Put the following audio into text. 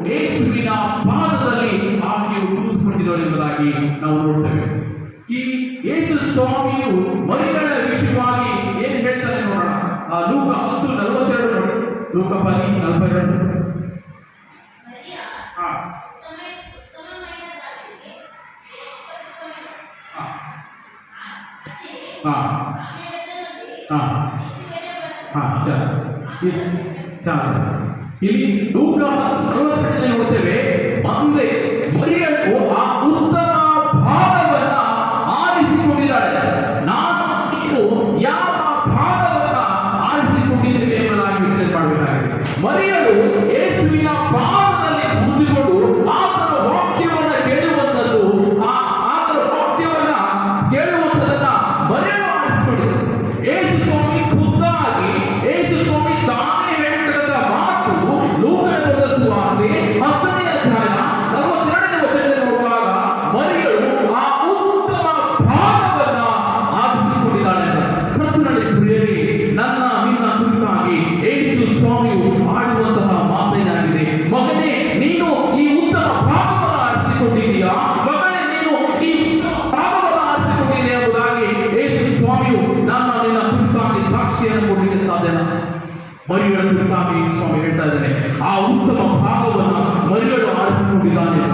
ಯೇಸುವಿನ ಪಾದದಲ್ಲಿ ಆಕೆಯು ಕುಳಿತುಕೊಂಡಿದ್ದಳು ಎಂಬುದಾಗಿ ನಾವು ನೋಡ್ತೇವೆ. ಈ ಯೇಸು ಸ್ವಾಮಿಯು ಮರಿಗಳ ವಿಷಯವಾಗಿ ಏನ್ ಹೇಳ್ತಾರೆ ನೋಡೋಣ. ಲೂಕ 10:42 ನೋಡಿ. ಲೂಕ 10:42. ಇಲ್ಲಿ ಲೂಕ 10:42 ನೋಡ್ತೇವೆ. ಮುಂದೆ ಮರಿಯಳು ಆ ಉತ್ತಮ ಭಾಗವನ್ನ ಆರಿಸಿಕೊಂಡಿದ್ದಾಳೆ. ನಾನು ನೀನು ಯಾವ ಭಾಗವನ್ನ ಆರಿಸಿಕೊಂಡಿದ್ದೇವೆ ಎಂಬುದಾಗಿ ವಿಚಾರ ಮಾಡಬೇಕಾಗಿದೆ. ಮರಿಯಳು ಯೇಸುವಿನ ಪಾದದಲ್ಲಿ ಕುಳಿತುಕೊಂಡು ಆತನ ವಾಕ್ಯವನ್ನ ಕೇಳುವಂಥದ್ದು, ಆತನ ವಾಕ್ಯವನ್ನ ಕೇಳುವಂಥದ್ದನ್ನ ಮರಿಯಳು ಆರಿಸಿಕೊಂಡಿದ್ದರು. ಯೇಸು ಸ್ವಾಮಿ ಖುದ್ದಾಗಿ ಯೇಸು ಸ್ವಾಮಿ ತಾನೇ ಹೇಳಿದ ಮಾತು ಲೂಕನ ಬರೆದ ಸುವಾರ್ತೆ 10ನೇ ಅಧ್ಯಾಯ 42ನೇ ವಚನದಲ್ಲಿ ನೋಡುವಾಗ ಮರಿಯಳು ಆ ಉತ್ತಮ ಭಾಗವನ್ನ ಆರಿಸಿಕೊಂಡಿದ್ದಾಳೆ. ಕರ್ತನಲ್ಲಿ ಪ್ರಿಯರೇ, ನನ್ನ ನಿನ್ನ ಕುರಿತಾಗಿ ಯೇಸು ಸ್ವಾಮಿಯು ಆಡುವಂತಹ ಮಾತೇನಾಗಿದೆ? ಮಗನೇ, ನೀನು ಈ ಉತ್ತಮ ಭಾಗವನ್ನು ಆರಿಸಿಕೊಂಡಿದೀಯಾ? ಮಗನೇ, ನೀನು ಈ ಉತ್ತಮ ಭಾಗವನ್ನು ಆರಿಸಿಕೊಂಡಿದೆಯಾ ಎಂಬುದಾಗಿ ಯೇಸು ಸ್ವಾಮಿಯು ನನ್ನ ನಿನ್ನ ಕುರಿತಾಗಿ ಸಾಕ್ಷಿಯನ್ನು ಕೊಡಲಿಕ್ಕೆ ಸಾಧ್ಯನಾ? ಮರಿಯಳ ಕುರಿತಾಗಿ ಸ್ವಾಮಿ ಹೇಳ್ತಾ ಇದ್ದಾನೆ, ಆ ಉತ್ತಮ ಭಾಗವನ್ನು ಮರಿಯಳು ಆರಿಸಿಕೊಂಡಿದ್ದಾನೆ.